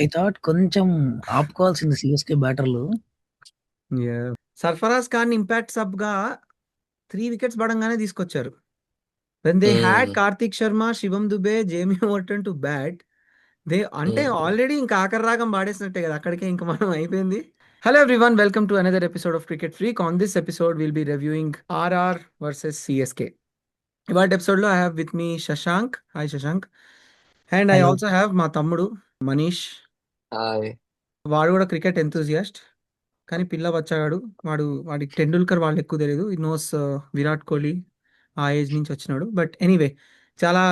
I thought కొంచెం ఆపుకోవాల్సింది CSK బ్యాటర్లు. సర్ఫరాజ్ ఖాన్ ఇంపాక్ట్ సబ్ గా 3 వికెట్స్ పడంగానే తీసుకొచ్చారు. When they had um, Karthik Sharma, Shivam Dube, Jamie Overton to bat, they అంటే ఉమ్. ఆల్రెడీ ఇంకా ఆఖరి రాగం పాడేసినట్టే కదా, అక్కడికే ఇంకా మనం అయిపోయింది. Hello everyone, welcome to another episode of cricket freak. On this episode will be reviewing RR versus CSK. ఇవాటి ఎపిసోడ్ లో I have with me Shashank. Hi Shashank. And I hello. Also have మా తమ్ముడు మనీష్. హాయ్. వాడు కూడా క్రికెట్ ఎంతూజియాస్ట్, కానీ పిల్ల బచ్చాగాడు. వాడికి టెండూల్కర్ వాళ్ళు ఎక్కువ తెలియదు. ఈ నోస్ విరాట్ కోహ్లీ ఆ ఏజ్ నుంచి వచ్చినాడు. బట్ ఎనీవే, చాలా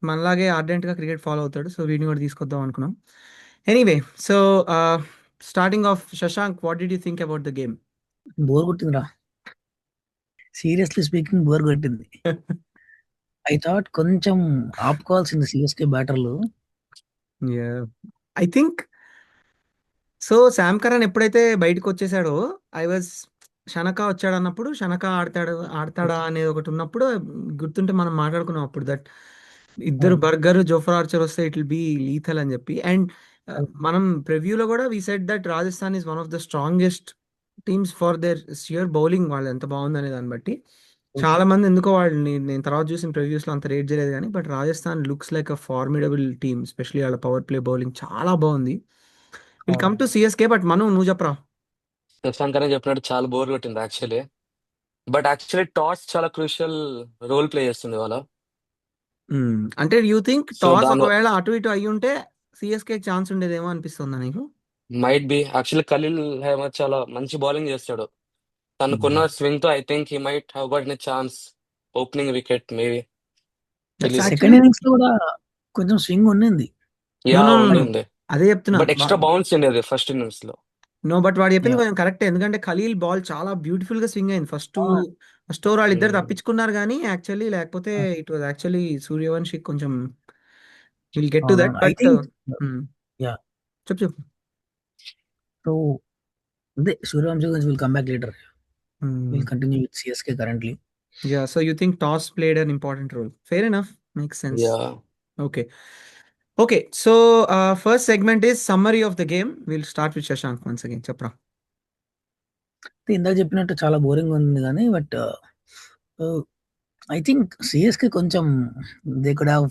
మనలాగే ఆర్డెంట్గా క్రికెట్ ఫాలో అవుతాడు. సో వీడిని కూడా తీసుకొద్దాం అనుకున్నాం. Anyway, so starting off Shashank, what did you think about the game? Bore కొట్టిందిరా, సీరియస్లీ స్పీకింగ్ బోర్ కొట్టింది. ఐ థాట్ కొంచెం ఆపుకోవాల్సింది సిఎస్కే బ్యాటర్లు. I think so Sam Curran ఎప్పుడైతే బయటకు వచ్చేసాడో, ఐ వాజ్ షనక వచ్చాడు అన్నప్పుడు, షనక ఆడతాడా అనేది ఒకటి ఉన్నప్పుడు, గుర్తుంటే మనం మాట్లాడుకున్నాం అప్పుడు దట్ ఇద్దరు బర్గర్, జోఫర్ ఆర్చర్ వస్తే ఇట్ విల్ బి లీథల్ అని చెప్పి. అండ్ మనం ప్రివ్యూలో కూడా we said that Rajasthan is one of the strongest teams for their sheer bowling. వాళ్ళు ఎంత బాగుందనే దాన్ని బట్టి చాలా మంది ఎందుకో వాళ్ళని నేను తర్వాత చూసిన ప్రివ్యూస్ లో అంత రేట్ చేయలేదు, కానీ but Rajasthan looks like a formidable team, especially వాళ్ళ పవర్ ప్లే బౌలింగ్ చాలా బాగుంది. Will come to CSK, but నువ్వు చెప్పరా. శశాంక్ అనే చెప్పినట్టు చాలా బోర్ కొట్టింది యాక్చువల్లీ. బట్ యాక్చువల్లీ టాస్ చాలా క్రూషియల్ రోల్ ప్లే చేస్తుంది వాళ్ళ. అంటే యూ థింక్ సో టాస్ దాని ఒకవేళ అటు ఇటు అయ్యి ఉంటే సిఎస్కే ఛాన్స్ ఉండేదేమో అనిపిస్తుందా నీకు? Might be actually Khalil Ahmed చాలా మంచి బౌలింగ్ చేస్తాడు. తనకున్న స్వింగ్ తో I think he might have got a chance opening wicket maybe, that's తెలీదు. సెకండ్ యాక్చువల్లీ ఇన్నింగ్స్ లో కూడా కొంచెం స్వింగ్ ఉండింది. No yeah no no no, ఉండింది. అదే చెప్తున్నా. బట్ ఎక్స్ట్రా బౌన్స్ ఉండేది ఫస్ట్ ఇన్నింగ్స్ లో. నో, బట్ వాడు చెప్పింది Yeah. కొంచెం కరెక్టే, ఎందుకంటే ఖలీల్ బాల్ చాలా బ్యూటిఫుల్ గా స్వింగ్ అయింది. ఫస్ట్ ఓవర్ వాళ్ళు ఇద్దరు తప్పించుకున్నారు, కానీ యాక్చువల్లీ లేకపోతే ఇట్ వాజ్ యాక్చువల్లీ సూర్యవంశి కొంచెం will get to that. I but think. Yeah. చెప్పు చెప్పు. సో అదే సూర్యవంశీ గురించి will come back later. Will continue with CSK currently. Yeah, so you think toss played an important role. Fair enough. Makes sense. Yeah. Okay. Okay, so first segment is summary of the game. We'll start with Shashank once again. Chapra. ఇందాక చెప్పినట్టు చాలా boring ఉంది కానీ but I think CSK కొంచెం they could have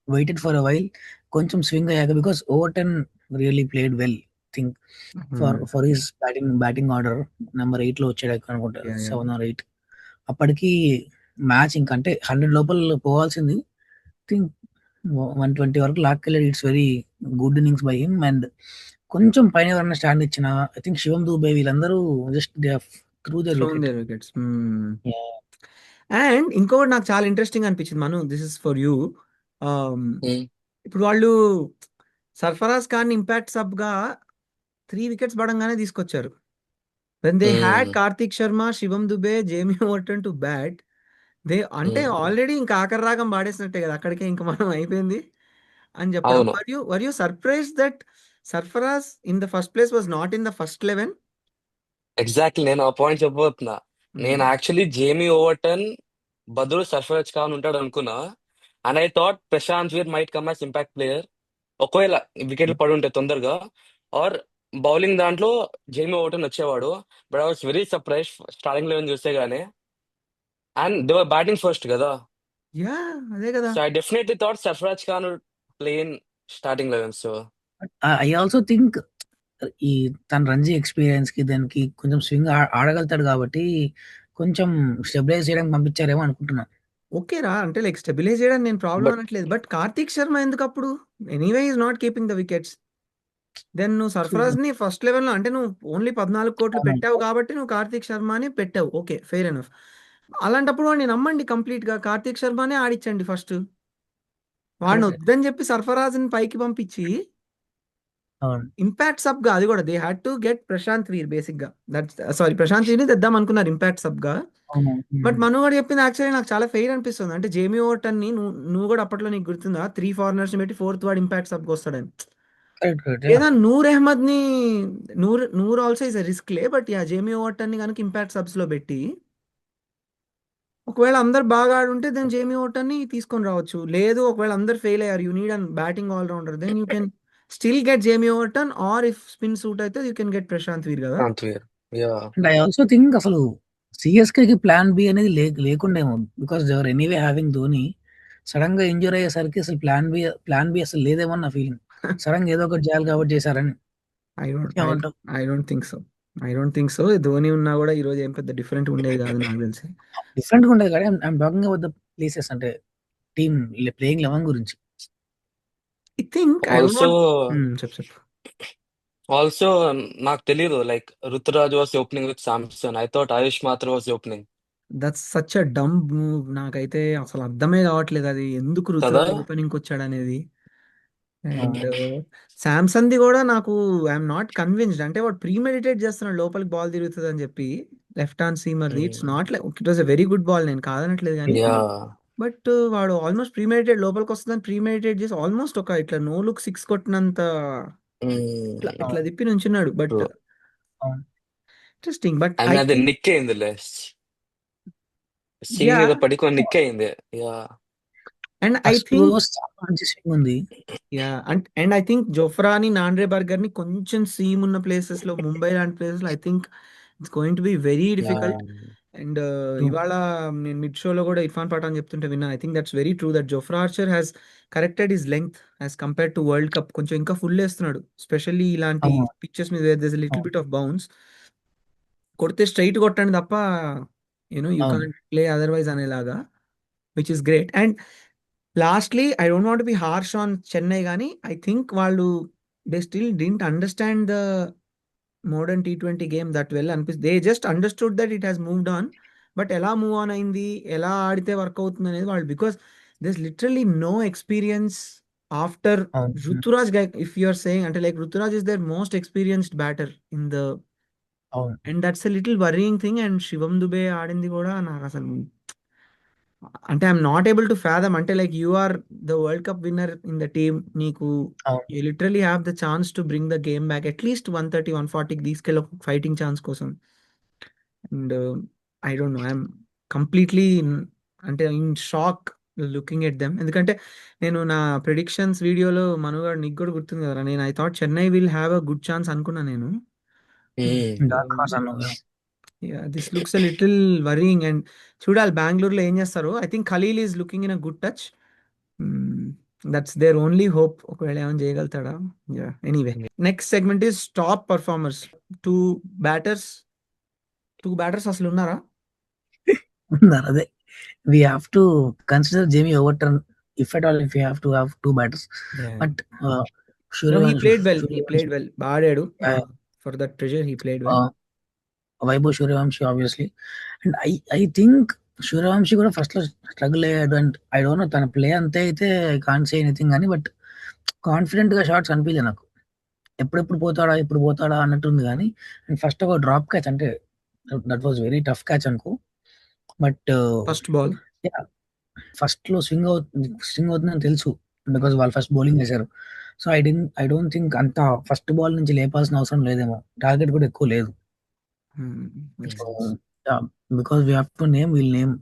waited for a while, కొంచెం swing అయ్యాక, because Overton really played well. Think for his batting order number 8 లో వచ్చాడు అనుకుంటా, Yeah, yeah. 7 or 8. అప్పటికి మ్యాచ్ ఇంకంటే 100 లోపల పోవాల్సింది. థింక్ 120 వరకు లాక్కెళ్ళాడు. It's very good innings by him. And కొంచెం పైన ఎవరన్నా స్టాండ్ ఇచ్చిన, ఐ థింక్ శివం దూబే వీళ్ళందరూ just they through there Thrown wicket. their wickets. And ఇంకొకటి నాకు చాలా ఇంట్రెస్టింగ్ అనిపించింది, దిస్ ఇస్ ఫర్ యూ. ఇప్పుడు వాళ్ళు సర్ఫరాజ్ ఖాన్ ఇంపాక్ట్ సబ్ గా 3 వికెట్స్ పడంగానే తీసుకొచ్చారు. When they had Kartik Sharma, Shivam Dube, Jamie Overton to bat, they అంటే ఆల్రెడీ ఇంకా ఆఖరి రాగం పాడేసినట్టే కదా, అక్కడికే ఇంకా మనం అయిపోయింది అని చెప్పడం. అవును, were you surprise that Sarfaraz in the first place was not in the first 11? Exactly నేను ఆ పాయింట్ చెప్పబోతున్నా. నేను యాక్చువల్లీ జేమీ ఓవర్టన్ బదులు సర్ఫరాజ్ ఖాన్ ఉంటాడు అనుకున్నా. And I thought Prashant Veer might come as impact player ఒకవేళ వికెట్లు పడి ఉంటే తొందరగా, ఆర్ బౌలింగ్ దాంట్లో జేమీ ఓవర్టన్ వచ్చేవాడు. But I was very surprise starting eleven చూస్తే గానీ. And they were batting first కదా. యా, అదే కదా. So I definitely thought Sarfaraz Khan play in starting eleven. So I also think ఈ తన రంజీ ఎక్స్పీరియన్స్ కి దానికి కొంచెం స్వింగ్ ఆడగలుగుతాడు కాబట్టి కొంచెం స్టెబిలైజ్ చేయడానికి పంపించారేమో అనుకుంటున్నా. ఓకే రా, అంటే లైక్ స్టెబిలైజ్ చేయడానికి నేను ప్రాబ్లం బట్ అనట్లేదు, బట్ కార్తీక్ శర్మ ఎందుకు అప్పుడు? Anyway is not keeping the wickets. Then నువ్వు సర్ఫరాజ్ ని ఫస్ట్ లెవెల్ లో, అంటే నువ్వు ఓన్లీ 14 కోట్లు పెట్టావు కాబట్టి నువ్వు కార్తీక్ శర్మని పెట్టావు. Okay, fair enough. అలాంటప్పుడు వాడిని నమ్మండి, కంప్లీట్ గా కార్తీక్ శర్మనే ఆడిచ్చండి ఫస్ట్. వాడిని వద్దని చెప్పి సర్ఫరాజ్ ని పైకి పంపించి అవును. ఇంపాక్ట్ సబ్ గా, అది కూడా they had to get Prashant Veer basic గా. దట్ సారీ, ప్రశాంత్ వీర్ని తెద్దాం అనుకున్నారు ఇంపాక్ట్ సబ్ గా. అవును. బట్ మను కూడా చెప్పింది యాక్చువల్లీ నాకు చాలా ఫెయిర్ అనిపిస్తుంది. అంటే జేమీ ఓవర్టన్ ని నువ్వు కూడా అప్పట్లో నీకు గుర్తుందా, 3 ఫారినర్స్ ని పెట్టి ఫోర్త్ వాడు ఇంపాక్ట్ సబ్ కి వస్తాడని. Correct, correct. లేదా నూర్ అహ్మద్ ని, నూర్ ఆల్సో ఇస్ రిస్క్ లే, బట్ యా జేమీ ఓవర్టన్ ని కనుక ఇంపాక్ట్ సబ్స్ లో పెట్టి ఒకవేళ అందరు బాగా ఆడుంటే దెన్ జేమీ ఓవర్టన్ ని తీసుకొని రావచ్చు. లేదు ఒకవేళ అందరు ఫెయిల్ అయ్యారు, you need an batting allrounder, then you can still get Jamie Overton, or if spin suit అయితే you can get Prashant Veer కదా. Antwer. Yeah. And I also think అసలు సిఎస్కేకి ప్లాన్ బి అనేది లేకుండేమో, because they were anyway having Dhoni. Sudden గా injure అయ్యేసరికి అసలు plan B అసలు లేదేమో నా ఫీలింగ్. సడన్ గా ఏదో ఒకటి చేయాలి కాబట్టి చేశారని. ఐ డోంట్ ఏమంటావు? I don't think so. I don't think so. Dhoni ఉన్నా కూడా ఈ రోజు ఏం పెద్ద డిఫరెంట్ ఉండేది కాదు నాకు తెలిసి. డిఫరెంట్ గా ఉండేది కానీ I'm talking about the places, అంటే టీమ్ ప్లేయింగ్ 11 గురించి. I think I don't Also, చెప్పు. also, నాకు తెలీదు. Like Ruturaj was opening with Samson. I thought Ayush Matra was opening. That's such a dumb move. నాకైతే అసలు అర్థమే కావట్లేదు అది ఎందుకు కదా? రుతురాజ్ ఓపెనింగ్ వచ్చాడు అనేది. అండ్ అవును. శాంసన్ ది కూడా నాకు ఐఎమ్ నాట్ కన్విన్స్డ్. అంటే వాడు ప్రీమెడిటేట్ చేస్తున్నాడు లోపలికి బాల్ తిరుగుతుంది అని చెప్పి. Left hand seamer the it's not like it was a very good ball, నేను కాదనట్లేదు కానీ. Yeah. బట్ వాడు ఆల్మోస్ట్ ప్రీమెడిటేట్ లోపలికి వస్తుందని ప్రీమెడిటేట్ చేసి ఆల్మోస్ట్ ఒక ఇట్లా నో లుక్ 6 కొట్టినంత ఇట్లా తిప్పి నుంచున్నాడు. But True. అవును. Interesting. But I I mean, అది థింక్ నిక్ అయిందిలే. సింగ్ యా ఏదో పడుకొని నిక్ అయింది. Yeah. And I first think overs చాలా మంచి స్వింగ్ ఉంది. అండ్ ఐ థింక్ జోఫ్రాని, నాండ్రే బర్గర్ ని కొంచెం సీమ్ ఉన్న ప్లేసెస్ లో, ముంబై లాంటి ప్లేసెస్ లో I think it's going to be very Yeah. Difficult. And ఇవాళ నేను మిడ్ షోలో కూడా ఇర్ఫాన్ పఠాన్ చెప్తుంటే విన్నాను. I think that's very true that Jofra Archer has corrected his length as compare to world cup. కొంచెం ఇంకా ఫుల్ వేస్తున్నాడు, స్పెషల్లీ ఇలాంటి అవును. పిక్చర్స్ మీద లిటిల్ అవును. Bit of bounce. కొడితే స్ట్రైట్ కొట్టండి తప్ప యూ అవును. కాంట్ ప్లే అదర్వైజ్ అనేలాగా, which is great. And lastly I don't want be harsh on Chennai కానీ ఐ థింక్ వాళ్ళు they still didn't understand the modern T20 game that well అనిపిస్తుంది. They just understood that it has moved on. But ఎలా move on అయింది, ఎలా ఆడితే work అవుతుంది అనేది వాళ్ళు, because this literally no experience after అవును. Ruturaj. If you are saying అంటే like Ruturaj is the most experienced batter in the, అవును. And that's a little worrying thing. And Shivam Dube ఆడింది కూడా నాకు అసలు అంటే I'm not able to fathom. అంటే like you are the world cup winner in the team, నీకు అవును. You literally have the chance to bring the game back at least 130, 140కి తీసుకెళ్ళి ఒక ఫైటింగ్ ఛాన్స్ కోసం. And I don't no, I'm completely అంటే in shock looking at them. ఎందుకంటే నేను నా ప్రిడిక్షన్స్ వీడియోలో మనుగాడు నీకు కూడా గుర్తుంది కదా, నేను I thought Chennai will have a good chance అనుకున్నా నేను. డార్క్ హార్స్ అన్నావు. This looks a little worrying. And చూడాలి బెంగళూరులో ఏం చేస్తారు. I think Khaleel is looking in a good touch. That's their only hope. ఒకవేళ ఏమైనా చేయగలుగుతాడా. Anyway, next segment is top performers. Two batters అసలు ఉన్నారా? ఉన్నారు. అదే we have to consider Jamie Overton if at all, if we have to have two batters. But No, he Suryavanshi, played well. బాగా ఆడాడు. For that treasure, he played well. Vaibhav Suryavanshi obviously, and I think Suryavanshi కూడా first లో struggle అయ్యాడు. And I don't no తన play అంతే అయితే I can't say anything కానీ, but confident గా షాట్స్ అనిపించలే నాకు. ఎప్పుడు పోతాడా అన్నట్టుంది కానీ. అండ్ ఫస్ట్ ఒక డ్రాప్ క్యాచ్, అంటే that was very tough catch అనుకో. బట్ ఫస్ట్ బాల్ ఫస్ట్ లో స్వింగ్ అవుతుందని తెలుసు, బికాస్ వాళ్ళు ఫస్ట్ బౌలింగ్ చేశారు. సో ఐ డోంట్ థింక్ అంత ఫస్ట్ బాల్ నుంచి లేపాల్సిన అవసరం లేదేమో. టార్గెట్ కూడా ఎక్కువ లేదు. Because we have to will name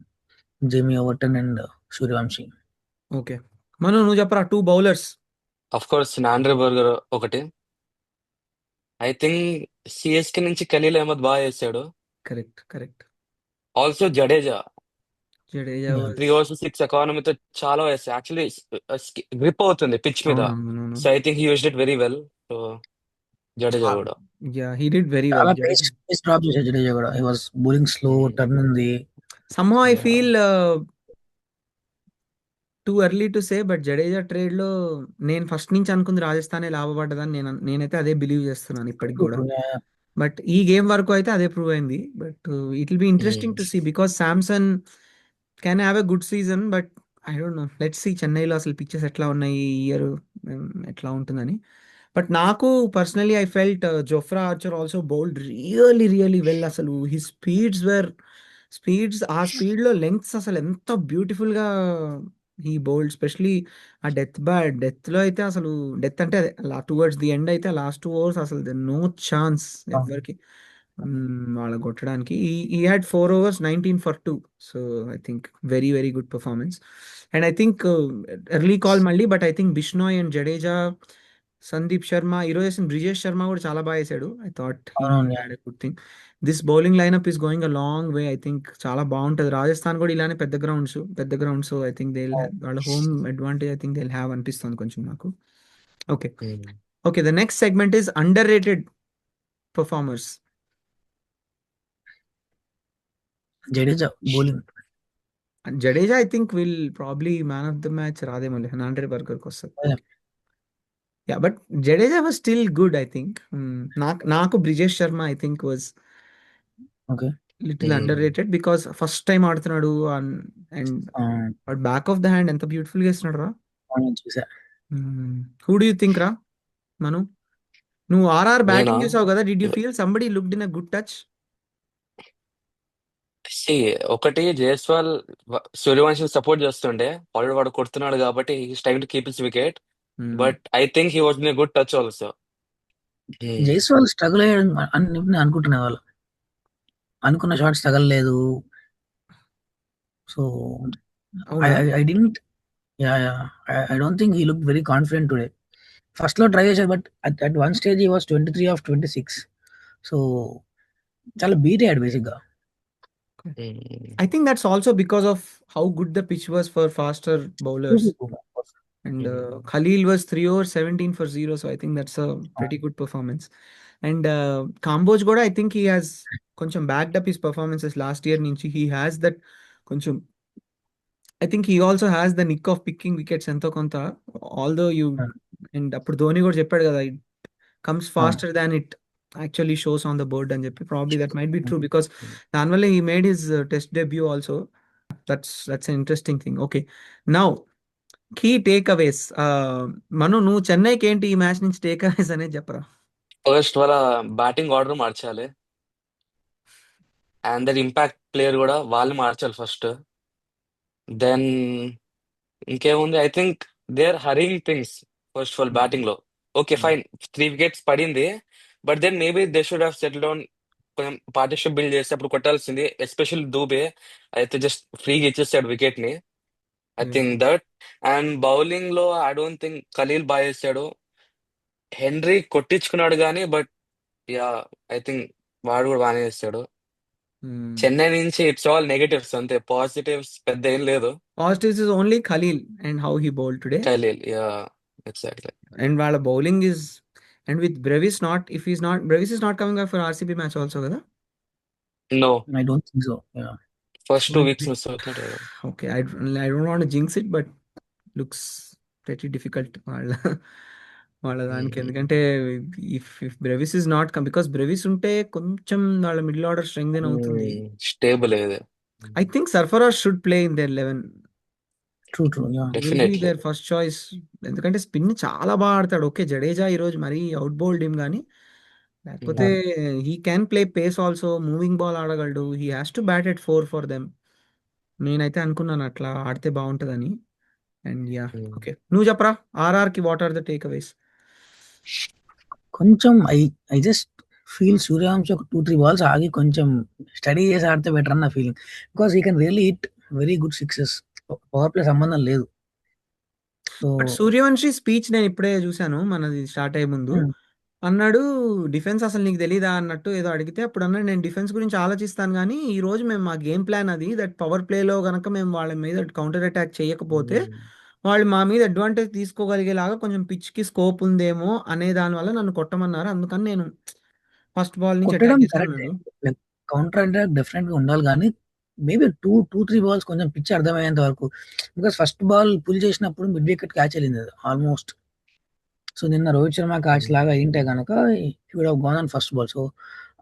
Jamie Overton and Suryavanshi. Okay, మనం నువ్వు చెప్పరా two bowlers. Of course Nandre burger ఒకటి. ఐ థింక్ సిఎస్కే నుంచి ఖలీల్ అహ్మద్ బాగా చేశాడు. Correct. Also Jadeja Jadeja Yeah. 3 overs 6 ఎకానమీతో చాలా వేస్తాయి. యాక్చువల్లీ గ్రిప్ అవుతుంది పిచ్ మీద. So I think he used it very well. So Jadeja కూడా he did very well. చాలా పేస్ డ్రాప్ చేశాడు జడేజా కూడా. He was bowling slow, turn ఉంది. Somehow I Yeah. feel too early to say, but Jadeja trade లో నేను first నుంచి అనుకుంది రాజస్థానే లాభపడ్డదని నేనైతే అదే బిలీవ్ చేస్తున్నాను ఇప్పటికి కూడా. బట్ ఈ గేమ్ వరకు అయితే అదే ప్రూవ్ అయింది. But it will be interesting to see because Samson can have a good season. But I don't know, let's see చెన్నైలో అసలు పిచ్చెస్ ఎట్లా ఉన్నాయి ఈ ఇయర్, ఎట్లా ఉంటుందని. బట్ నాకు personally I felt Jofra Archer also bowled really well. అసలు he speeds ఆ స్పీడ్లో లెంగ్త్స్ అసలు ఎంత బ్యూటిఫుల్గా హీ బౌల్డ్. స్పెషలీ ఆ డెత్లో అయితే అసలు డెత్ అంటే అదే టువర్డ్స్ ది ఎండ్ అయితే లాస్ట్ 2 overs అసలు నో ఛాన్స్ ఎవరికి వాళ్ళకి కొట్టడానికి. He had 4 overs 19 for 2. So I think very good performance. And I think early call మళ్ళీ, but I think Bishnoi and Jadeja Sandeep Sharma ఈరోజు వేసిన బ్రిజేష్ శర్మ కూడా చాలా బాగా వేసాడు. ఐ థాట్ హీ అవునవును. Had a good thing. This bowling lineup is going a long way. I think చాలా బాగుంటుంది. రాజస్థాన్ కూడా ఇలానే పెద్ద గ్రౌండ్స్ ఐ థింక్ దే వాళ్ళ home advantage I think they have అనిపిస్తుంది కొంచెం నాకు. Okay. Okay, the next segment is underrated performers. Jadeja bowling. Jadeja I think will probably man of the match రాదేమో 100 బర్గర్కి వస్తుంది. Yeah, but Jadeja was still good I think. నాకు Brijesh Sharma I think was okay. Little underrated because first time ఆడుతున్నాడు and back of the hand ఎంత beautiful గా వేస్తున్నాడు రా. చూసా. హూ డూ యూ థింక్ రా మను? నువ్వు ఆర్ఆర్ నేనా బ్యాటింగ్ చూసావు కదా, did you feel somebody looked in a good touch? See, ఒకటి జైస్వాల్ సూర్యవంశి సపోర్ట్ చేస్తుండే, ఆల్రెడీ వాడు కొడుతున్నాడు కాబట్టి he's trying to keep his wicket, but I think he was in good touch also. Jaiswal struggle అయ్యాడు అని నేను అనుకుంటున్నా. వాళ్ళు అనుకున్న షాట్స్ తగలలేదు. సో అవునా? I didn't I don't think he look very confident today. First లో ట్రై చేశాడు, but at one stage he was 23 of 26. So చాలా బీట్ అయ్యాడు బేసిక్ గా. I think that's also because of how good the pitch was for faster bowlers. And Khalil was 3 overs 17 for 0, so I think that's a pretty good performance. And Kamboj Goda, I think he has కొంచెం backed up his performances last year నుంచి. He has that కొంచెం, I think he also has the nick of picking wickets ఎంతో కొంత. Although you, and అప్పుడు ధోని కూడా చెప్పాడు కదా, it comes faster than it actually shows on the board అని చెప్పి. Probably that might be true because దానివల్ల he made his test debut also. That's an interesting thing. Okay, now key takeaways. Manu, నువ్వు చెన్నైకి ఏంటి ఈ match నుంచి take అవేస్ అనేది చెప్పరా. ఫస్ట్ వాళ్ళ బ్యాటింగ్ ఆర్డర్ మార్చాలి, అండ్ దట్ ఇంపాక్ట్ ప్లేయర్ కూడా వాళ్ళు మార్చాలి ఫస్ట్. దెన్ ఇంకేముంది, I think they are hurrying things first of all batting లో. ఓకే ఫైన్, 3 వికెట్స్ పడింది, but then maybe they should have settle down, కొంచెం పార్ట్నర్షిప్ బిల్డ్ చేసి అప్పుడు కొట్టాల్సింది. ఎస్పెషల్లీ దూబే అయితే జస్ట్ ఫ్రీగా ఇచ్చేసాడు వికెట్ ని. I think that. And bowling లో ఐ డోంట్ థింక్ ఖలీల్ బాగా చేశాడు. హెన్రీ కొట్టించుకున్నాడు కానీ, బట్ యా, ఐ థింక్ వాడు కూడా బాగానే చేస్తాడు. చెన్నై నుంచి ఇట్స్ ఆల్ నెగటివ్స్ అంతే, పాజిటివ్స్ పెద్ద ఏం లేదు. Positives is only Khaleel and how he bowled today. Khaleel, yeah, exactly. And వాళ్ళ bowling is, and with Brevis not, if is not, Brevis is not coming back for RCB match also కదా. No, I don't think so. First 2 weeks miss అవుతున్నాడు. Okay, I don't want jinx it, but looks very difficult వాళ్ళ దానికి. ఎందుకంటే if Brevis is not come, because Brevis ఉంటే కొంచెం వాళ్ళ middle order strengthen అవుతుంది. Stable ఏది. I think Sarfaraz should play in their 11. True will be definitely. Their first choice. ఎందుకంటే spin చాలా బాగా ఆడతాడు. ఓకే, జడేజా ఈరోజు మరీ అవుట్ బౌల్డ్ హిమ్ కానీ, లేకపోతే he can play pace also, moving ball ఆడగలడు. He has to bat at 4 for them. నేనైతే అనుకున్నాను అట్లా ఆడితే బాగుంటుందని. అండ్ యా, ఓకే, నువ్వు చెప్పరా ఆర్ఆర్కి వాట్ ఆర్ ద టేక్ అవేస్. కొంచెం ఐ జస్ట్ ఫీల్ సూర్యవంశి ఒక 2-3 బాల్స్ ఆగి కొంచెం స్టడీ చేసి ఆడితే బెటర్ అన్న feeling. Because he can really hit very good sixes. Power play సంబంధం లేదు. సో బట్ సూర్యవంశి స్పీచ్ నేను ఇప్పుడే చూశాను, మనది స్టార్ట్ అయ్యే ముందు. అన్నాడు డిఫెన్స్ అసలు నీకు తెలీదా అన్నట్టు ఏదో అడిగితే, అప్పుడు అన్నాడు నేను డిఫెన్స్ గురించి ఆలోచిస్తాను కానీ ఈ రోజు మేము మా గేమ్ ప్లాన్ అది, దట్ పవర్ ప్లేలో కనుక మేము వాళ్ళ మీద కౌంటర్ అటాక్ చేయకపోతే వాళ్ళు మా మీద అడ్వాంటేజ్ తీసుకోగలిగేలాగా కొంచెం పిచ్కి స్కోప్ ఉందేమో అనే దానివల్ల నన్ను కొట్టమన్నారు, అందుకని నేను ఫస్ట్ బాల్ నుంచి కొట్టడం అటాక్ చేశాను కరెక్ట్. అన్నాడు. కౌంటర్ అటాక్ డెఫినెట్ గా ఉండాలి, కానీ మేబీ 2-3 బాల్స్ కొంచెం పిచ్ అర్థమయ్యేంత వరకు. బికాస్ ఫస్ట్ బాల్ పుల్ చేసినప్పుడు మిడ్ వికెట్ క్యాచ్ వెళ్ళింది ఆల్మోస్ట్. సో నిన్న రోహిత్ శర్మ క్యాచ్ లాగా అయింటే కనుక would have gone on first ball. So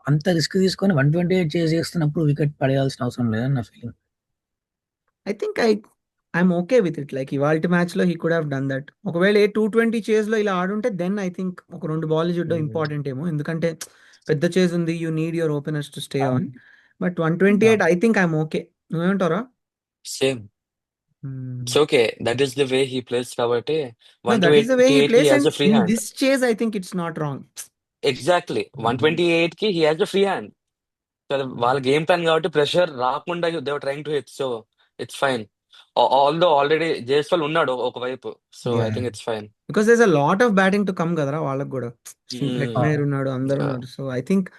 అంత రిస్క్ తీసుకొని 128 చేస్తున్నప్పుడు వికెట్ పడేయాల్సిన అవసరం లేదని నా feeling. I think I'm okay with it. Like ఇవాల్టి మ్యాచ్ లో he could have done that. ఒకవేళ 220 చేజ్ లో ఇలా ఆడుంటే దెన్ ఐ థింక్ ఒక 2 బాల్ చూడడం ఇంపార్టెంట్ ఏమో, ఎందుకంటే పెద్ద చేజ్ ఉంది, you need your openers to stay on. But 128 I think I'm okay. నువ్వేమంటారా? Same, it's okay, that is the way he plays కాబట్టి. That is the way he 128 కి plays, he has and a free in hand. This chase I think it's not wrong. Exactly, 128 కి he has a free hand. వాళ్ళ game plan కాబట్టి pressure రాకుండా they were trying to hit, so it's fine. Although already Jaiswal ఉన్నాడు ఒకవైపు, so I yeah think it's fine. Because there's a lot of batting to come కదరా వాళ్ళకి కూడా. Hetmyer అవును. ఉన్నాడు, అందరు ఉన్నారు. So I think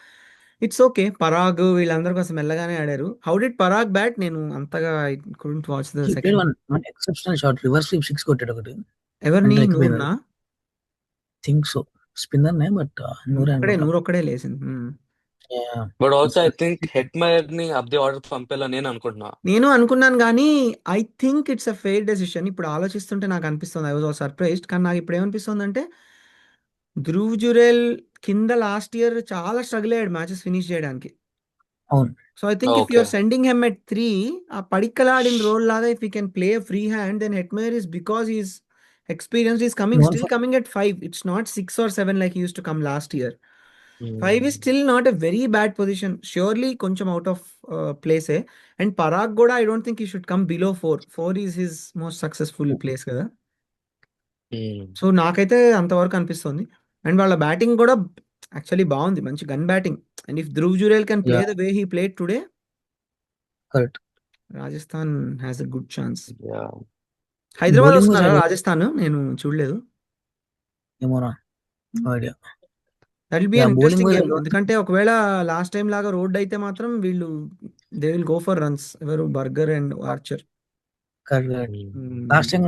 it's okay. Parag వీళ్ళందరూ కోసం మెల్లగానే ఆడారు. How did Parag bat? నేను అంతగా couldn't watch the He played second. one exceptional shot, reverse sweep 6 కొట్టాడు ఒకటి. ఎవరిని? అంటే ఎక్కిపోయింది నూరునా? అది. Think so. స్పిన్నర్‌నే బట్ నూరే అనుకుంటా. నూరు ఒక్కడే లేసింది. Yeah! But also I think Hetmyer ని అప్ ది ఆర్డర్ పంపేలా నేను అనుకుంటున్నా. నేను అనుకున్నాను కానీ I think it's a fair decision. ఇప్పుడు ఆలోచిస్తుంటే నాకు అనిపిస్తుంది, ఐ వాజ్ ఆల్ సర్ప్రైజ్డ్. కానీ నాకు ఇప్పుడు ఏమనిపిస్తుంది అంటే ధ్రువ్ జురేల్ కింద లాస్ట్ ఇయర్ చాలా స్ట్రగుల్ అయ్యాడు మ్యాచెస్ ఫినిష్ చేయడానికి. అవును. So I think if okay. You're sending him at 3, ఆ పడిక్కల్ ఆడిన రోల్ లాగా if you can play free hand, then Hetmyer is because he's experienced, he's coming Known still for coming at 5. It's not 6 or 7 like used to come last year. 5 is still not a very bad position. Surely కొంచెం out of ప్లేసే. And Parag కూడా I don't think ఈ should come below 4. 4 is his most successful place కదా. So నాకైతే అంతవరకు అనిపిస్తుంది. And వాళ్ళ batting కూడా actually బాగుంది, మంచి gun batting. And if Dhruv Jurel can play yeah! The way he played today, correct. Rajasthan has a good chance. Yeah. Hyderabad bowling వస్తున్నారా side Rajasthan? నేను చూడలేదు. ఏమోరా, no idea. That will be an yeah! Bowling interesting wise I game. Don't ఎందుకంటే ఒకవేళ last time లాగా road అయితే మాత్రం వీళ్ళు they will go for runs. ఎవరు? Burger and Archer. Correct. Last time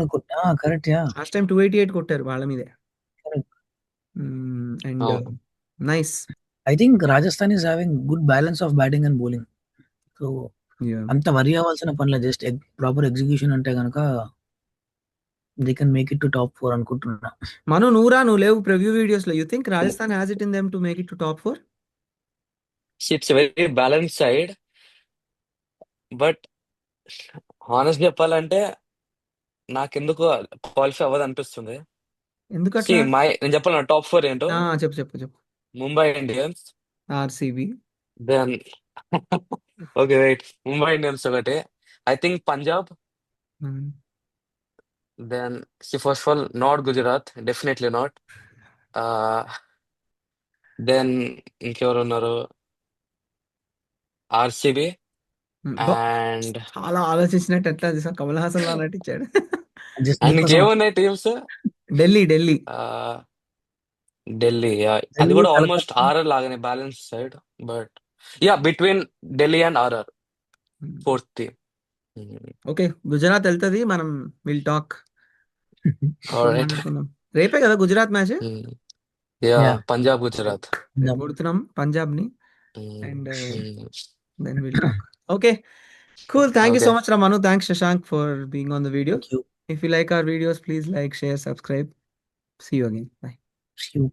correct. Yeah! Last time 288 కొట్టారు వాళ్ళ మీదే. Correct. And nice. I think Rajasthan is having good balance of batting and bowling. So అంత worry అవ్వాల్సిన పనిలేదు. జస్ట్ ప్రాపర్ ఎగ్జిక్యూషన్ అంటే గనక they can make it to top 4 అనుకుంటున్నా. మను, నువ్వు లేవు ప్రివ్యూ వీడియోస్ లో. You think Rajasthan has it in them to make it to top 4? It's very balance side, but honest చెప్పాలంటే నాకెందుకు క్వాలిఫై అవ్వదు అనిపిస్తుంది. ఎందుకట్లా? నేను చెప్పాను టాప్ 4 ఏంటో. చెప్పు. Mumbai Indians, RCB. Then okay wait, Mumbai Indians ఒకటి, I think Punjab, then first of all not Gujarat, definitely not. Then ఇంకెవరు ఉన్నారు, ఆర్సీబీ అండ్ చాలా ఆలోచించినట్టు ఎట్లా చూసా, కమల్ హాసన్ లా నటించాడు. జస్ట్ అండ్ నీకోసం ఇంకేమున్నాయి టీమ్స్? ఢిల్లీ. ఢిల్లీ, అది ఢిల్లీ, కూడా ఆల్మోస్ట్ కలకత్తా. ఆర్ఆర్ లాగానే balance side, but between Delhi and RR, fourth team. Okay, Gujarat వెళ్తది. మనం విల్ టాక్. ఆల్రైట్. రేపే కదా గుజరాత్ మ్యాచ్. Yeah. పంజాబ్ గుజరాత్. కొడుతున్నాం పంజాబ్ ని. And then will talk. Okay, cool. Thank you so okay, much, Ramanu. Thanks, Shashank, for being on the video. Thank you. If you like our videos, please like, share, subscribe. See you again. Bye. See you.